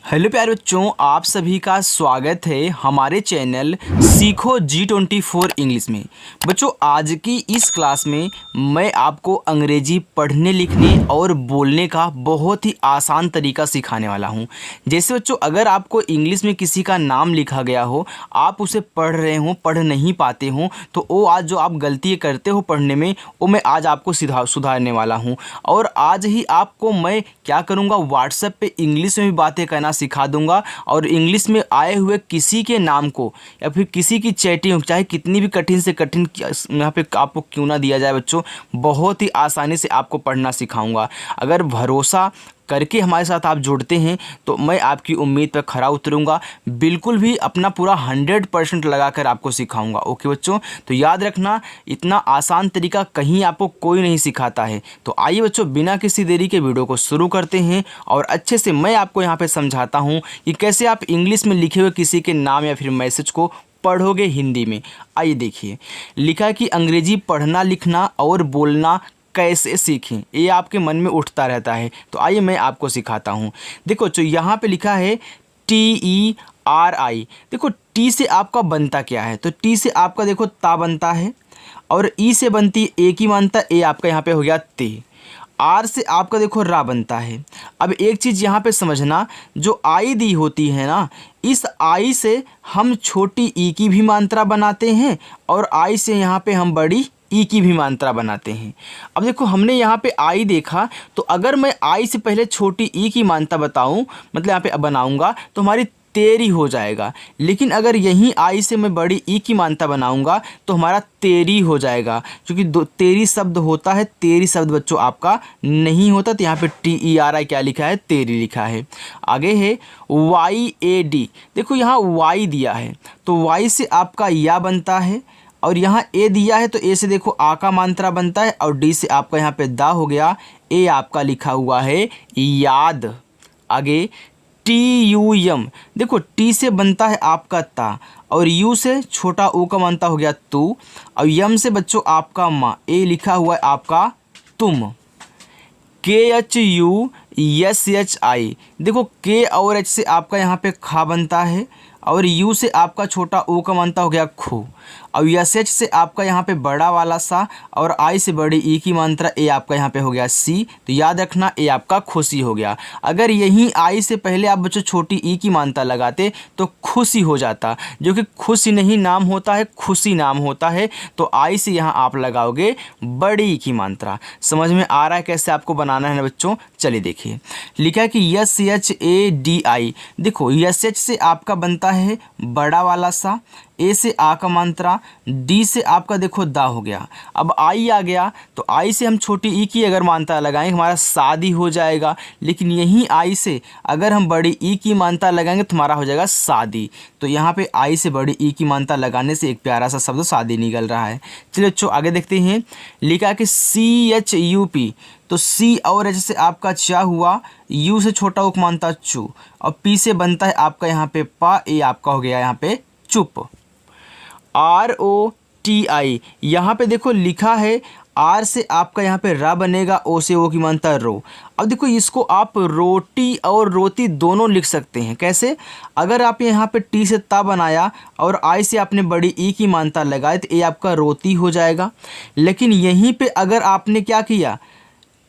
Hello प्यारे बच्चों, आप सभी का स्वागत है हमारे चैनल सीखो G24 इंग्लिश में। बच्चों, आज की इस क्लास में मैं आपको अंग्रेजी पढ़ने लिखने और बोलने का बहुत ही आसान तरीका सिखाने वाला हूं। जैसे बच्चों, अगर आपको इंग्लिश में किसी का नाम लिखा गया हो, आप उसे पढ़ रहे हो, पढ़ नहीं पाते हो, तो वो आज जो आप गलती करते हो पढ़ने में, वो मैं आज आपको सुधारने वाला हूँ। और आज ही आपको मैं क्या करूँगा, व्हाट्सएप पे इंग्लिश में भी बातें करना सिखा दूंगा और इंग्लिश में आए हुए किसी के नाम को या फिर किसी की चैटिंग, चाहे कितनी भी कठिन से कठिन यहाँ पे आपको क्यों ना दिया जाए बच्चों, बहुत ही आसानी से आपको पढ़ना सिखाऊंगा। अगर भरोसा करके हमारे साथ आप जुड़ते हैं तो मैं आपकी उम्मीद पर खरा उतरूंगा, बिल्कुल भी अपना पूरा 100% लगाकर आपको सिखाऊंगा। ओके बच्चों, तो याद रखना, इतना आसान तरीका कहीं आपको कोई नहीं सिखाता है। तो आइए बच्चों, बिना किसी देरी के वीडियो को शुरू करते हैं और अच्छे से मैं आपको यहाँ पे समझाता हूँ कि कैसे आप इंग्लिश में लिखे हुए किसी के नाम या फिर मैसेज को पढ़ोगे हिंदी में। आइए देखिए, लिखा है कि अंग्रेजी पढ़ना लिखना और बोलना कैसे सीखें, ये आपके मन में उठता रहता है। तो आइए मैं आपको सिखाता हूँ। देखो जो यहाँ पे लिखा है TERI, देखो टी से आपका बनता क्या है, तो टी से आपका देखो ता बनता है और ई से बनती ए की मानता, ए आपका यहाँ पे हो गया ते। आर से आपका देखो रा बनता है। अब एक चीज़ यहाँ पे समझना, जो आई दी होती है ना, इस आई से हम छोटी ई की भी मात्रा बनाते हैं और आई से यहाँ पे हम बड़ी ई की भी मात्रा बनाते हैं। अब देखो, हमने यहाँ पे आई देखा, तो अगर मैं आई से पहले छोटी ई की मात्रा बताऊँ, मतलब यहाँ पे बनाऊँगा, तो हमारी तेरी हो जाएगा। लेकिन अगर यहीं आई से मैं बड़ी ई की मात्रा बनाऊंगा तो हमारा तेरी हो जाएगा, क्योंकि तेरी शब्द होता है, तेरी शब्द बच्चों आपका नहीं होता। तो यहाँ पे TERI क्या लिखा है, तेरी लिखा है। आगे है YAD, देखो यहाँ वाई दिया है तो वाई से आपका या बनता है और यहाँ ए दिया है तो ए से देखो आ का मात्रा बनता है और डी से आपका यहाँ पे दा हो गया, ए आपका लिखा हुआ है याद। आगे TUM, देखो टी से बनता है आपका ता और यू से छोटा ओ का मानता हो गया तू और यम से बच्चों आपका माँ, ए लिखा हुआ है आपका तुम। KHUSHI, देखो के और एच से आपका यहाँ पे खा बनता है और यू से आपका छोटा ओ का मानता हो गया खो और एच से आपका यहाँ पे बड़ा वाला सा और आई से बड़ी ई की मात्रा, ए आपका यहाँ पे हो गया सी। तो याद रखना, ए आपका खुशी हो गया। अगर यहीं आई से पहले आप बच्चों छोटी ई की मात्रा लगाते तो खुशी हो जाता, जो कि खुशी नहीं नाम होता है, खुशी नाम होता है। तो आई से यहाँ आप लगाओगे बड़ी ई की मात्रा। समझ में आ रहा है कैसे आपको बनाना है ना बच्चों? चलिए देखिए, लिखा है कि SHADI, देखो SH से आपका बनता है बड़ा वाला सा, ए से आ का मात्रा, डी से आपका देखो दा हो गया। अब आई आ गया तो आई से हम छोटी ई की अगर मात्रा लगाएंगे हमारा शादी हो जाएगा, लेकिन यहीं आई से अगर हम बड़ी ई की मात्रा लगाएंगे तो हमारा हो जाएगा शादी। तो यहाँ पे आई से बड़ी ई की मात्रा लगाने से एक प्यारा सा शब्द शादी निकल रहा है। चलिए बच्चों आगे देखते हैं। लिखा कि CHUP, तो सी और एच से आपका चा हुआ, यू से छोटा उक मानता चू और पी से बनता है आपका यहाँ पे पा, ए आपका हो गया यहाँ पे चुप। ROTI, यहाँ पे देखो लिखा है आर से आपका यहाँ पे रा बनेगा, ओ से ओ की मानता रो। अब देखो इसको आप रोटी और रोती दोनों लिख सकते हैं। कैसे? अगर आप यहाँ पे टी से ता बनाया और आई से आपने बड़ी ई की मानता लगाए तो ये आपका रोती हो जाएगा। लेकिन यहीं पे अगर आपने क्या किया,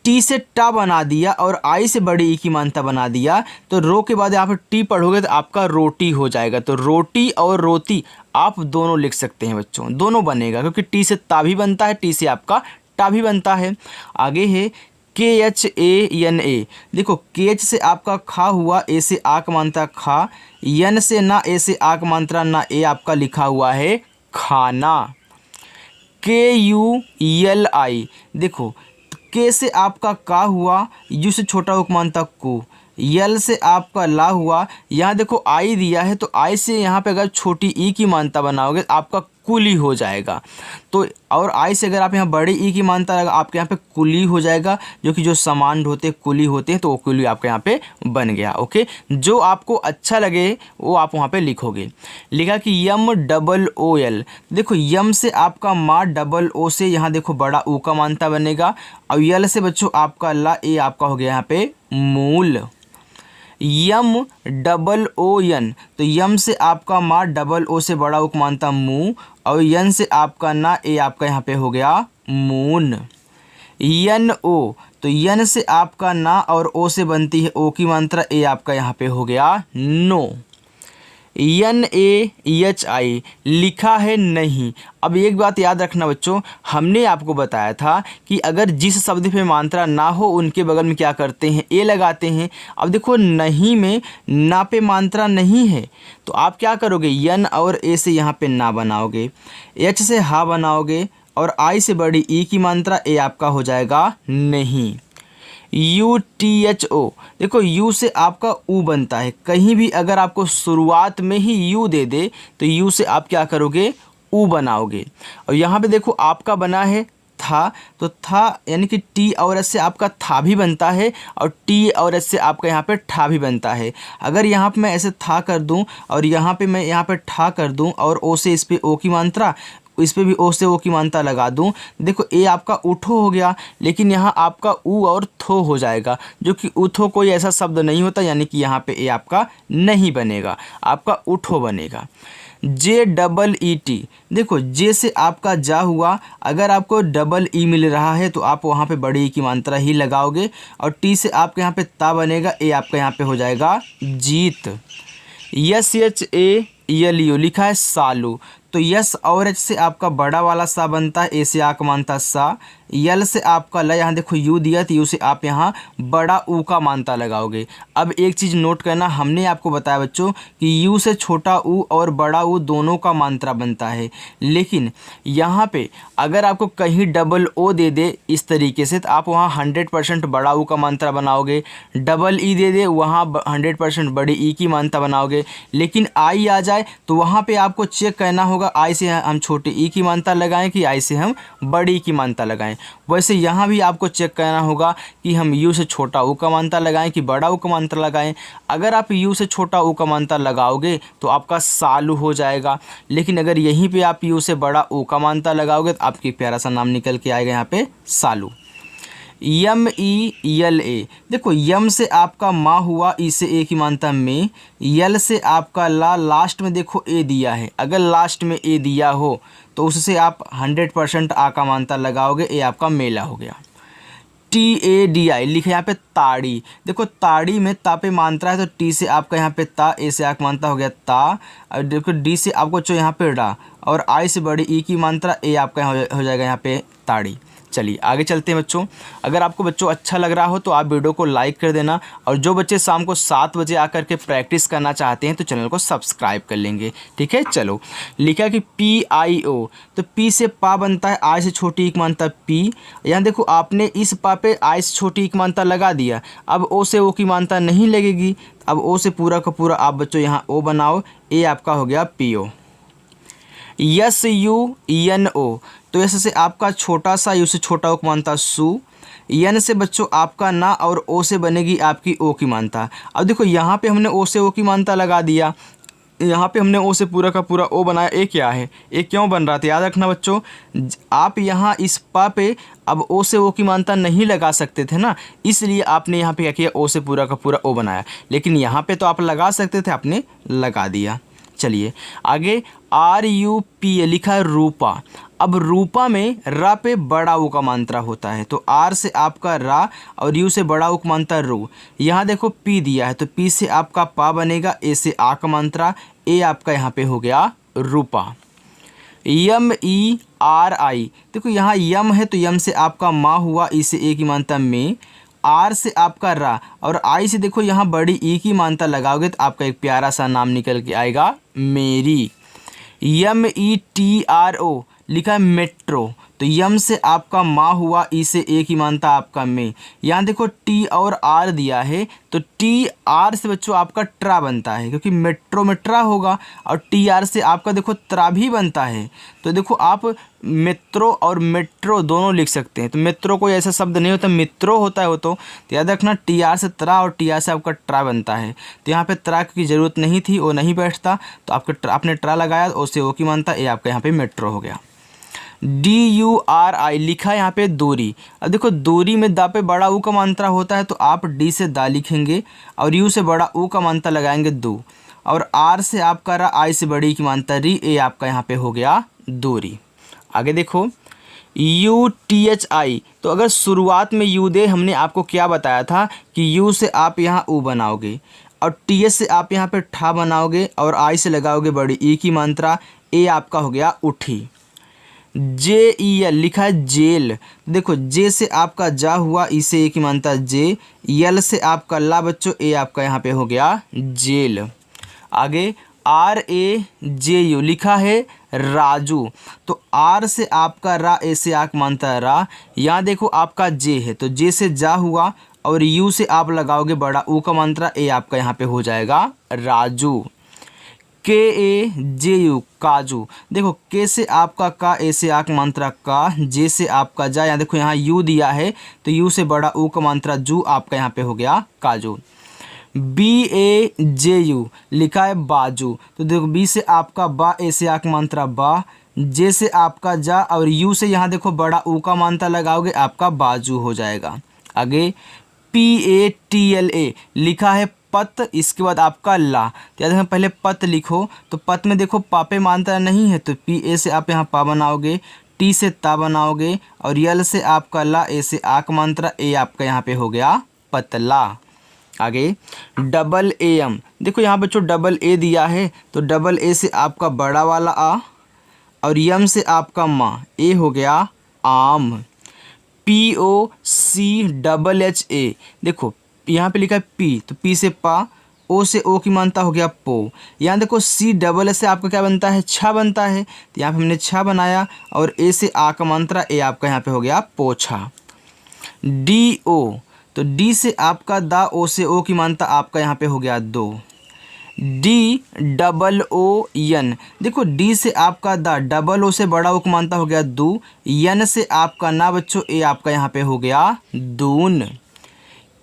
टी से टा बना दिया और आई से बड़ी ई की मात्रा बना दिया, तो रो के बाद यहाँ पे टी पढ़ोगे तो आपका रोटी हो जाएगा। तो रोटी और रोती आप दोनों लिख सकते हैं बच्चों, दोनों बनेगा, क्योंकि टी से ता भी बनता है, टी से आपका टा भी बनता है। आगे है KHANA, देखो KH से आपका खा हुआ, ए से आ का मात्रा खा, यन से ना, ए से आ का मात्रा ना, ए आपका लिखा हुआ है खाना। KULI, देखो के से आपका का हुआ, यू से छोटा उपमान तक को, यल से आपका ला हुआ, यहाँ देखो आई दिया है तो आई से यहाँ पे अगर छोटी ई की मात्रा बनाओगे आपका कुली हो जाएगा। तो और आई से अगर आप यहाँ बड़ी ई की मात्रा लगा आपके यहाँ पे कुली हो जाएगा, जो कि जो सामान ढोते कुली होते हैं, तो वो कुली आपके यहाँ पे बन गया। ओके, जो आपको अच्छा लगे वो आप वहाँ पे लिखोगे। लिखा कि YOOL, देखो यम से आपका माँ, डबल ओ से यहाँ देखो बड़ा ऊ का मात्रा बनेगा और यल से बच्चों आपका ला, ए आपका हो गया यहाँ पे मूल। यम डबल ओ यन, तो यम से आपका मा, डबल ओ से बड़ा उपमानता मू, और यन से आपका ना, ए आपका यहाँ पे हो गया मून। यन ओ, तो यन से आपका ना और ओ से बनती है ओ की मात्रा, ए आपका यहाँ पे हो गया no. N A H I लिखा है नहीं। अब एक बात याद रखना बच्चों, हमने आपको बताया था कि अगर जिस शब्द पे मात्रा ना हो उनके बगल में क्या करते हैं, ए लगाते हैं। अब देखो नहीं में ना पे मात्रा नहीं है तो आप क्या करोगे, यन और ए से यहाँ पे ना बनाओगे, एच से हा बनाओगे, और आई से बड़ी ई की मात्रा, ए आपका हो जाएगा नहीं। यू टी एच ओ, देखो यू से आपका ऊ बनता है, कहीं भी अगर आपको शुरुआत में ही यू दे दे तो यू से आप क्या करोगे, ऊ बनाओगे। और यहाँ पे देखो आपका बना है था, तो था यानी कि टी और एस से आपका था भी बनता है, और टी और एस से आपका यहाँ पे ठा भी बनता है। अगर यहाँ पे मैं ऐसे था कर दूँ और यहाँ पे मैं यहाँ पे ठा कर दूँ और ओ से इस पे ओ की मात्रा, इस पे भी ओ से ओ की मात्रा लगा दूं, देखो ए आपका उठो हो गया, लेकिन यहाँ आपका ऊ और थो हो जाएगा, जो कि उठो कोई ऐसा शब्द नहीं होता, यानी कि यहाँ पे ए आपका नहीं बनेगा, आपका उठो बनेगा। जे डबल ई टी, देखो जे से आपका जा हुआ, अगर आपको डबल ई मिल रहा है तो आप वहाँ पे बड़ी ई की मात्रा ही लगाओगे, और टी से आपके यहाँ पे ता बनेगा, ए आपका यहाँ पे हो जाएगा जीत। S H A L U लिखा है सालू, तो यस और एच से आपका बड़ा वाला सा बनता है, ए से आक मानता सा, यल से आपका ल, यहाँ देखो यू दिया तो यू से आप यहाँ बड़ा ऊ का मानता लगाओगे। अब एक चीज़ नोट करना, हमने आपको बताया बच्चों कि यू से छोटा ऊ और बड़ा ऊ दोनों का मात्रा बनता है, लेकिन यहाँ पे अगर आपको कहीं डबल ओ दे दे इस तरीके से तो आप वहाँ 100% बड़ा ऊ का मात्रा बनाओगे, डबल ई दे दे वहाँ 100% बड़ी ई की मात्रा बनाओगे, लेकिन आई आ जाए तो वहाँ पे आपको चेक करना होगा आई से हम छोटे ई की मात्रा लगाएं कि आई से हम बड़ी की मात्रा लगाएं। वैसे यहाँ भी आपको चेक करना होगा कि हम यू से छोटा ऊ का मात्रा लगाएं कि बड़ा ऊ का मात्रा लगाएं। अगर आप यू से छोटा ऊ का मात्रा लगाओगे तो आपका सालू हो जाएगा, लेकिन अगर यहीं पे आप यू से बड़ा ऊ का मात्रा लगाओगे तो आपकी प्यारा सा नाम निकल के आएगा यहाँ पे सालू। यम ई यल ए, देखो यम से आपका माँ हुआ, ई से ए की मात्रा में, यल से आपका ला, लास्ट में देखो ए दिया है, अगर लास्ट में ए दिया हो तो उससे आप 100% आ का मात्रा लगाओगे, ए आपका मेला हो गया। टी ए डी आई लिखे यहाँ पे ताड़ी, देखो ताड़ी में ता पे मात्रा है तो टी से आपका यहाँ पे ता, ए से आक मात्रा हो गया ता, और देखो डी से आपको जो यहाँ पे डा, और आई से बड़ी ई की मात्रा, ए आपका हो जाएगा यहाँ पे ताड़ी। चलिए आगे चलते हैं बच्चों। अगर आपको बच्चों अच्छा लग रहा हो तो आप वीडियो को लाइक कर देना, और जो बच्चे शाम को 7 बजे आकर के प्रैक्टिस करना चाहते हैं तो चैनल को सब्सक्राइब कर लेंगे, ठीक है। चलो लिखा कि पी आई ओ, तो पी से पा बनता है, आई से छोटी एक मानता पी, यहाँ देखो आपने इस पा पे आई से छोटी एक मानता लगा दिया, अब ओ से ओ की मानता नहीं लगेगी, अब ओ से पूरा का पूरा आप बच्चों यहाँ ओ बनाओ, ए आपका हो गया P O. Yes U N O, तो यस से आपका छोटा सा, यू से छोटा ओ की मानता सु, एन से बच्चों आपका ना, और ओ से बनेगी आपकी ओ की मानता। अब देखो यहाँ पे हमने ओ से ओ की मानता लगा दिया, यहाँ पे हमने ओ से पूरा का पूरा ओ बनाया, ए क्या है, ए क्यों बन रहा था याद रखना बच्चों, आप यहाँ इस पा पे अब ओ से ओ की मानता नहीं लगा सकते थे ना, इसलिए आपने यहाँ पे क्या किया, ओ से पूरा का पूरा ओ बनाया, लेकिन यहाँ पे तो आप लगा सकते थे, आपने लगा दिया। चलिए आगे आर यू पी ए लिखा है रूपा, अब रूपा में रा पे बड़ा ऊ का मात्रा होता है, तो आर से आपका रा और यू से बड़ा ऊ का मात्रा रू, यहाँ देखो पी दिया है तो पी से आपका पा बनेगा, ए से आ का मात्रा, ए आपका यहाँ पे हो गया रूपा। यम ई आर आई, देखो यहाँ यम है तो यम से आपका माँ हुआ, ई से ए की मात्रा में, आर से आपका रा, और आई से देखो यहाँ बड़ी ई की मात्रा लगाओगे तो आपका एक प्यारा सा नाम निकल के आएगा मेरी। यम ई टी आर ओ लिखा है मेट्रो, तो यम से आपका माँ हुआ, ई से ए की मात्रा आपका में, यहाँ देखो टी और आर दिया है तो टी आर से बच्चों आपका ट्रा बनता है, क्योंकि मेट्रो में ट्रा होगा, और टी आर से आपका देखो त्रा भी बनता है, तो देखो आप मेट्रो और मेट्रो दोनों लिख सकते हैं। तो मेट्रो कोई ऐसा शब्द नहीं होता, मित्रो होता है वो, तो याद रखना टी आर से त्रा और टी आर से आपका ट्रा बनता है, तो यहाँ पे त्रा की ज़रूरत नहीं थी, वो नहीं बैठता, तो आपने ट्रा लगाया, ओ से ओ की मानता, ये आपका यहाँ पे मेट्रो हो गया। DURI लिखा है यहाँ पे दूरी। अब देखो दूरी में दा पे बड़ा ऊ का मात्रा होता है तो आप डी से दा लिखेंगे और यू से बड़ा ऊ का मात्रा लगाएंगे दो, और आर से आपका रा, आई से बड़ी की मात्रा री, ए आपका यहाँ पे हो गया दूरी। आगे देखो UTHI, तो अगर शुरुआत में यू दे, हमने आपको क्या बताया था कि यू से आप यहाँ ऊ बनाओगे और TH से आप यहाँ पे ठा बनाओगे और आई से लगाओगे बड़ी ई की मात्रा, ए आपका हो गया उठी। JEL लिखा है जेल, देखो जे से आपका जा हुआ, ई से ए की मात्रा जे, यल से आपका ला बच्चों, ए आपका यहाँ पे हो गया जेल। आगे RAJU लिखा है राजू, तो आर से आपका रा, ए से आक मानता है रा, यहाँ देखो आपका जे है तो जे से जा हुआ और यू से आप लगाओगे बड़ा ऊ का मात्रा, ए आपका यहाँ पे हो जाएगा राजू। KAJU काजू, देखो के से आपका का, ए से आक मात्रा का, जे से आपका जा, यहाँ देखो यहाँ यू दिया है तो यू से बड़ा ऊ का मात्रा जू, आपका यहाँ पे हो गया काजू। BAJU लिखा है बाजू, तो देखो बी से आपका बा, ए से आक मात्रा बा, जे से आपका जा और यू से यहाँ देखो बड़ा ऊ का मात्रा लगाओगे, आपका बाजू हो जाएगा। आगे PATLA लिखा है पत, इसके बाद आपका ला, तो याद रखें पहले पत लिखो, तो पत में देखो पापे मात्रा नहीं है तो PA से आप यहाँ पा बनाओगे, टी से ता बनाओगे और यल से आपका ला, ए से आक मात्रा, ए आपका यहाँ पे हो गया पतला। आगे AM, देखो यहाँ बच्चों डबल ए दिया है तो डबल ए से आपका बड़ा वाला आ और यम से आपका माँ, ए हो गया आम। POCHA, देखो यहाँ पे लिखा है पी, तो पी से पा, ओ से ओ की मानता हो गया पो, यहाँ देखो CSS से आपका क्या बनता है, छा बनता है, तो यहाँ पे हमने छा बनाया और ए से आ का मात्रा, ए आपका यहाँ पे हो गया पोछा। DO, तो डी से आपका दा, ओ से ओ की मानता आपका यहाँ पे हो गया दो। DOON, देखो डी से आपका दा, डबल ओ से बड़ा ओ की मानता हो गया दू, यन से आपका ना बच्चों, ए आपका यहाँ पे हो गया दून।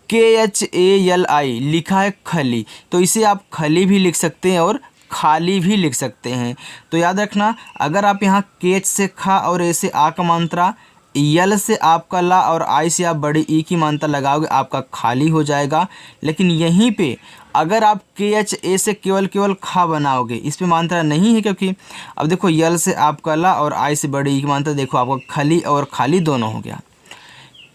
KHALI लिखा है खली, तो इसे आप खली भी लिख सकते हैं और खाली भी लिख सकते हैं। तो याद रखना अगर आप यहाँ केच से खा और ए से आ का मात्रा, यल से आपका ला और आई से आप बड़ी ई की मात्रा लगाओगे, आपका खाली हो जाएगा। लेकिन यहीं पे अगर आप KHA से केवल खा बनाओगे, इस पे मात्रा नहीं है क्योंकि अब देखो यल से आपका ला और आई से बड़ी ई की मात्रा, देखो आपका खली और खाली दोनों हो गया।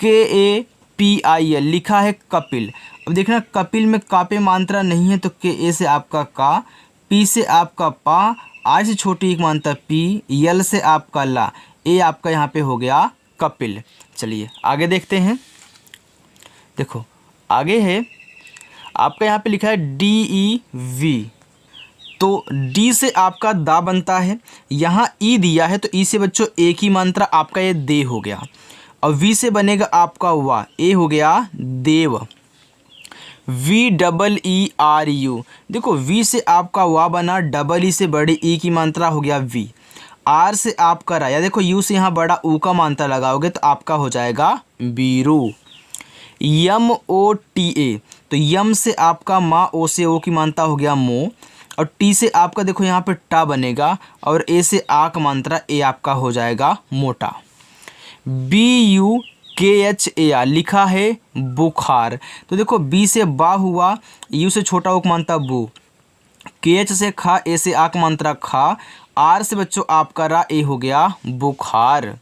KAPIL लिखा है कपिल, अब देखना कपिल में का पे मात्रा नहीं है तो KA से आपका का, पी से आपका पा, आई से छोटी एक मात्रा पी, यल से आपका ला, ए आपका यहाँ पे हो गया कपिल। चलिए आगे देखते हैं। देखो आगे है आपका यहाँ पे लिखा है DEV, तो डी से आपका दा बनता है, यहाँ ई दिया है तो ई से बच्चों ए की मात्रा आपका ये दे हो गया और वी से बनेगा आपका वा, ए हो गया देव। VEERU, देखो वी से आपका वा बना, डबल ई से बड़ी ई की मात्रा हो गया वी, आर से आपका रा, या देखो यू से यहाँ बड़ा ऊ का मात्रा लगाओगे तो आपका हो जाएगा बीरू। MOTA, तो यम से आपका माँ, ओ से ओ की मात्रा हो गया मो और टी से आपका देखो यहाँ पे टा बनेगा और ए से आ का मात्रा, ए आपका हो जाएगा मोटा। BUKHAR लिखा है बुखार, तो देखो बी से बा हुआ, यू से छोटा ओ का मात्रा बू, KH से खा, ए से आ का मात्रा खा, आर से बच्चों आपका रा, ए हो गया बुखार।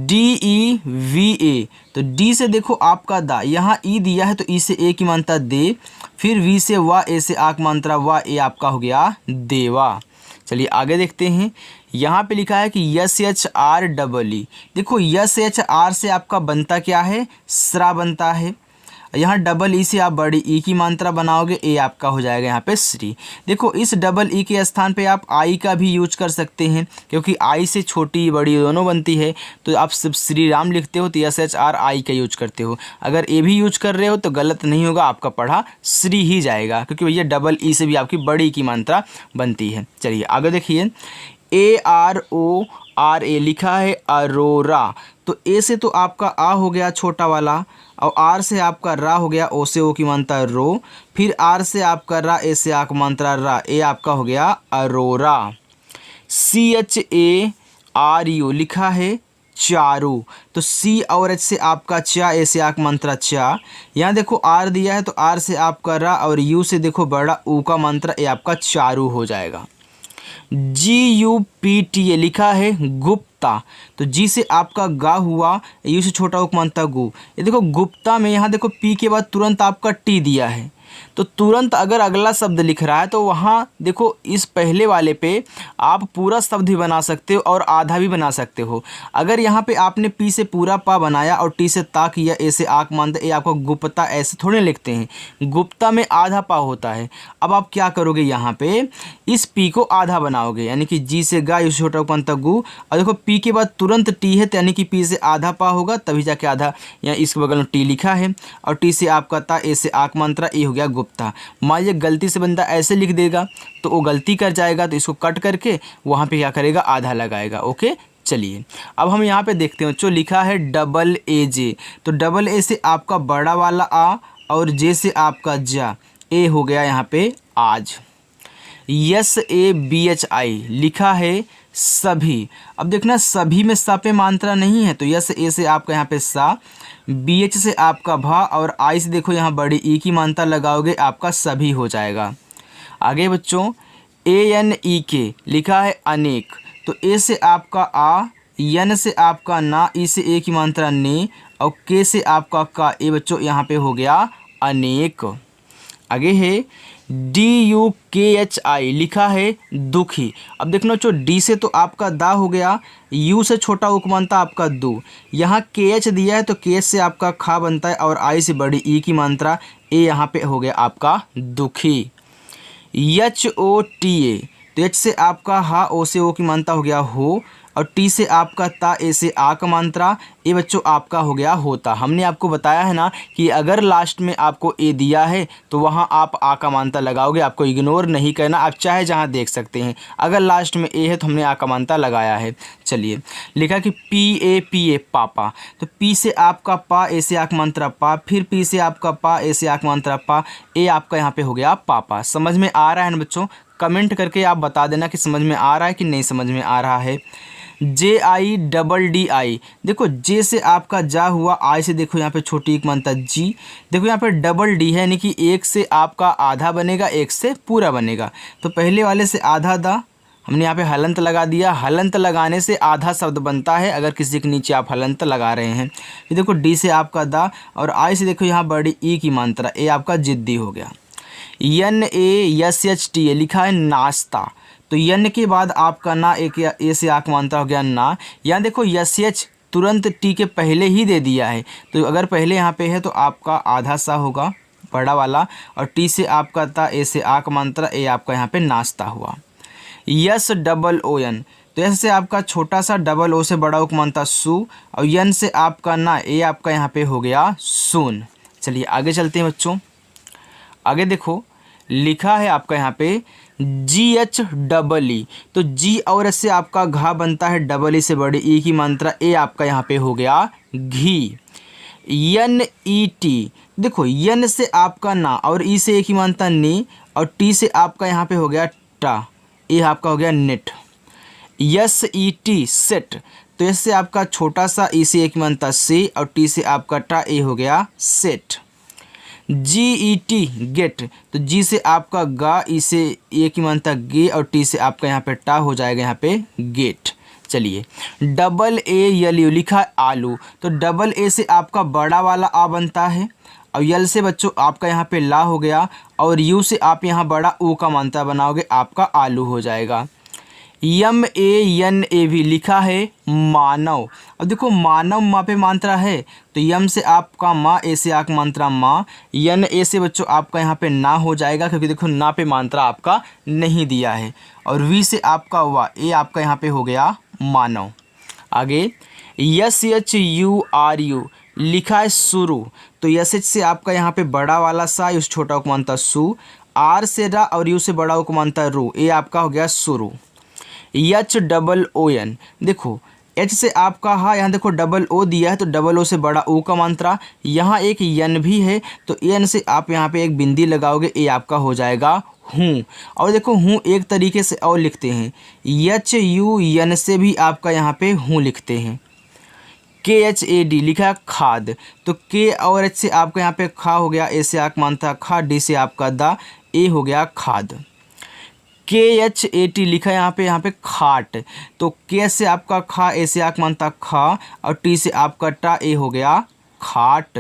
DEVA, तो डी से देखो आपका दा, यहाँ ई दिया है तो ई से ए की मात्रा दे, फिर वी से वा, ए से आ की मात्रा वा, ए आपका हो गया देवा। चलिए आगे देखते हैं। यहाँ पे लिखा है कि SHREE, देखो SHR से आपका बनता क्या है, स्रा बनता है, यहाँ डबल ई से आप बड़ी ई की मात्रा बनाओगे, ए आपका हो जाएगा यहाँ पे श्री। देखो इस डबल ई के स्थान पे आप आई का भी यूज कर सकते हैं क्योंकि आई से छोटी बड़ी दोनों बनती है, तो आप सब श्री राम लिखते हो तो SHRI का यूज करते हो। अगर ए भी यूज कर रहे हो तो गलत नहीं होगा, आपका पढ़ा श्री ही जाएगा क्योंकि भैया डबल ई से भी आपकी बड़ी ई की मात्रा बनती है। चलिए आगे देखिए। ARORA लिखा है अरोरा, तो ए से तो आपका आ हो गया छोटा वाला और आर से आपका रा हो गया, ओ से ओ की मात्रा रो, फिर आर से आपका रा, ए से आ की मात्रा रा, ए आपका हो गया अरोरा। आर यू लिखा है चारू, तो सी और एच से आपका चा, ए से आक मंत्रा चा। यहाँ देखो आर दिया है तो आर से आपका रा और यू से देखो बड़ा ऊ का मंत्र, ये आपका चारू हो जाएगा। GUPTA लिखा है गुप्ता, तो जी से आपका गा हुआ, यू से छोटा उपमंता गु। ये देखो गुप्ता में यहाँ देखो पी के बाद तुरंत आपका टी दिया है, तो तुरंत अगर अगला शब्द लिख रहा है तो वहाँ देखो इस पहले वाले पे आप पूरा शब्द भी बना सकते हो और आधा भी बना सकते हो। अगर यहाँ पे आपने पी से पूरा पा बनाया और टी से ता किया, ए से आक मानते, ये आपको गुप्ता ऐसे थोड़े लिखते हैं, गुप्ता में आधा पा होता है। अब आप क्या करोगे, यहाँ पे इस पी को आधा बनाओगे, यानी कि जी से गा, यू से छोटा उपमंता गु, और देखो पी के बाद तुरंत टी है, यानी कि पी से आधा पा होगा तभी जाके आधा, यहाँ इसके बगल में टी लिखा है, और टी से आपका ता, ए से आक मंत्रा, ये हो गया गुप्ता। मान लीजिए गलती से बंदा ऐसे लिख देगा तो वो गलती कर जाएगा, तो इसको कट करके वहाँ पे क्या करेगा, आधा लगाएगा। ओके, चलिए अब हम यहाँ पे देखते हैं जो लिखा है डबल ए जे, तो डबल ए से आपका बड़ा वाला आ और जे से आपका जा, ए हो गया यहाँ पे आज। SABHI लिखा है सभी, अब देखना सभी में सा पे मात्रा नहीं है, तो यस ए से आपका यहाँ पे सा, BH से आपका भा और आई से देखो यहाँ बड़ी ई की मात्रा लगाओगे, आपका सभी हो जाएगा। आगे बच्चों ANEK लिखा है अनेक, तो ए से आपका आ, यन से आपका ना, ई से ए की मात्रा ने, और के से आपका का, ए बच्चों यहाँ पे हो गया अनेक। आगे है DUKHI लिखा है दुखी, अब देखना जो डी से तो आपका दा हो गया, यू से छोटा उक बनता आपका दू, यहाँ KH दिया है तो KH से आपका खा बनता है और आई से बड़ी ई की मात्रा, ए यहाँ पे हो गया आपका दुखी। HOTA, तो एच से आपका हा, ओ से ओ की मात्रा हो गया हो, और टी से आपका ता, ए से आ का मात्रा, ये बच्चों आपका हो गया होता। हमने आपको बताया है ना कि अगर लास्ट में आपको ए दिया है तो वहाँ आप आ का मात्रा लगाओगे, आपको इग्नोर नहीं करना, आप चाहे जहाँ देख सकते हैं। अगर लास्ट में ए है तो हमने आ का मात्रा लगाया है। चलिए लिखा कि PAPA पापा, तो पी से आपका पा, ए से आक मात्रा पा, फिर पी से आपका पा, ए से आक मात्रा पा, ए आपका यहाँ पे हो गया पापा। समझ में आ रहा है ना बच्चों? कमेंट करके आप बता देना कि समझ में आ रहा है कि नहीं समझ में आ रहा है। JIDDI, देखो जे से आपका जा हुआ, आई से देखो यहाँ पे छोटी एक मात्रा जी, देखो यहाँ पे डबल डी है, यानी कि एक से आपका आधा बनेगा, एक से पूरा बनेगा, तो पहले वाले से आधा दा, हमने यहाँ पे हलंत लगा दिया। हलंत लगाने से आधा शब्द बनता है अगर किसी के नीचे आप हलंत लगा रहे हैं। फिर देखो डी से आपका दा और आई से देखो यहाँ बड़ी ई की मात्रा, ए आपका जिद्दी हो गया। NASHTA लिखा है नाश्ता, तो यन के बाद आपका ना, एक ए से आक मात्रा हो गया ना। यहाँ देखो SH तुरंत टी के पहले ही दे दिया है, तो अगर पहले यहाँ पे है तो आपका आधा सा होगा बड़ा वाला, और टी से आपका था, ए से आक मात्रा, ए आपका यहाँ पे नाश्ता हुआ। SOON, तो एस से आपका छोटा सा, डबल ओ से बड़ा उक मात्रा सू, और यन से आपका ना, ए आपका यहाँ पे हो गया सून। चलिए आगे चलते हैं बच्चों। आगे देखो लिखा है आपका यहाँ पे GHEE, तो जी और एस से आपका घा बनता है, डबल ई से बड़ी ई की मात्रा, ए आपका यहाँ पे हो गया घी। NET, देखो यन से आपका ना और ई से ए की मात्रा ने, और टी से आपका यहाँ पे हो गया टा, ए आपका हो गया नेट। SET सेट, तो एस से आपका छोटा सा, ई से ए की मात्रा से, और टी से आपका टा, ए हो गया सेट। GET गेट, तो जी से आपका गा, ई से ए की मात्रा गे, और टी से आपका यहाँ पे टा हो जाएगा यहाँ पे गेट। चलिए AALU लिखा है आलू, तो डबल ए से आपका बड़ा वाला आ बनता है, और यल से बच्चों आपका यहाँ पे ला हो गया, और यू से आप यहाँ बड़ा ऊ का मात्रा बनाओगे, आपका आलू हो जाएगा। MANAV लिखा है मानव, अब देखो मानव माँ पे मात्रा है, तो यम से आपका माँ, ए से आक मात्रा माँ, यन ए से बच्चों आपका यहाँ पे ना हो जाएगा, क्योंकि देखो ना पे मात्रा आपका नहीं दिया है, और वी से आपका वा, ए आपका यहाँ पे हो गया मानव। आगे SHURU लिखा है शुरू, तो SH से आपका यहाँ पे बड़ा वाला सा, उस छोटा उक मात्रा सु, आर से रा और यू से बड़ा उक मात्रा रू, ए आपका हो गया शुरू। HOON, देखो एच से आपका हा, यहाँ देखो डबल ओ दिया है तो डबल ओ से बड़ा ओ का मात्रा। यहाँ एक यन भी है तो एन से आप यहाँ पे एक बिंदी लगाओगे, ये आपका हो जाएगा हूँ। और देखो हूँ एक तरीके से और लिखते हैं, एच यू यन से भी आपका यहाँ पे हूँ लिखते हैं। के एच ए डी लिखा है खाद, तो के और एच से आपका यहाँ पे खा हो गया, ए से आक मानता खा, डी से आपका दा, ए हो गया खाद। के एच ए टी लिखा है यहाँ पे खाट, तो के से आपका खा, ए से आक मानता खा, और टी से आपका टा, ए हो गया खाट।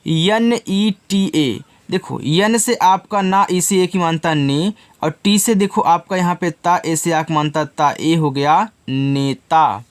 यन ई टी ए, देखो यन से आपका ना, ई से एक ही मानता ने, और टी से देखो आपका यहाँ पे ता, ए से आक मानता ता, ए हो गया नेता।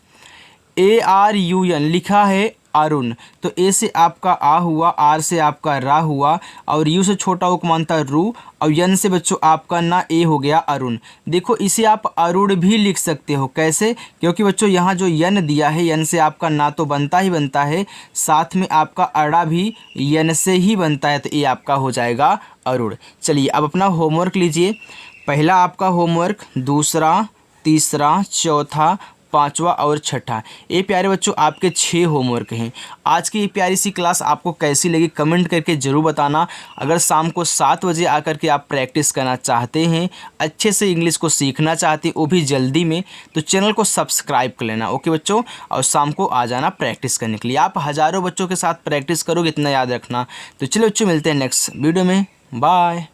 ए आर यू एन लिखा है अरुण, तो ए से आपका आ हुआ, आर से आपका रा हुआ, और यू से छोटा उक मानता रू, और यन से बच्चों आपका ना, ए हो गया अरुण। देखो इसे आप अरुण भी लिख सकते हो, कैसे? क्योंकि बच्चों यहाँ जो यन दिया है, यन से आपका ना तो बनता ही बनता है, साथ में आपका अड़ा भी यन से ही बनता है, तो ये आपका हो जाएगा अरुण। चलिए अब अपना होमवर्क लीजिए। पहला आपका होमवर्क, दूसरा, तीसरा, चौथा, पांचवा और छठा, ये प्यारे बच्चों आपके 6 होमवर्क हैं। आज की ये प्यारी सी क्लास आपको कैसी लगी कमेंट करके ज़रूर बताना। अगर शाम को 7 बजे आकर के आप प्रैक्टिस करना चाहते हैं, अच्छे से इंग्लिश को सीखना चाहते हैं, वो भी जल्दी में, तो चैनल को सब्सक्राइब कर लेना। ओके बच्चों, और शाम को आ जाना प्रैक्टिस करने के लिए। आप हज़ारों बच्चों के साथ प्रैक्टिस करोगे, इतना याद रखना। तो चलो बच्चों, मिलते हैं नेक्स्ट वीडियो में। बाय।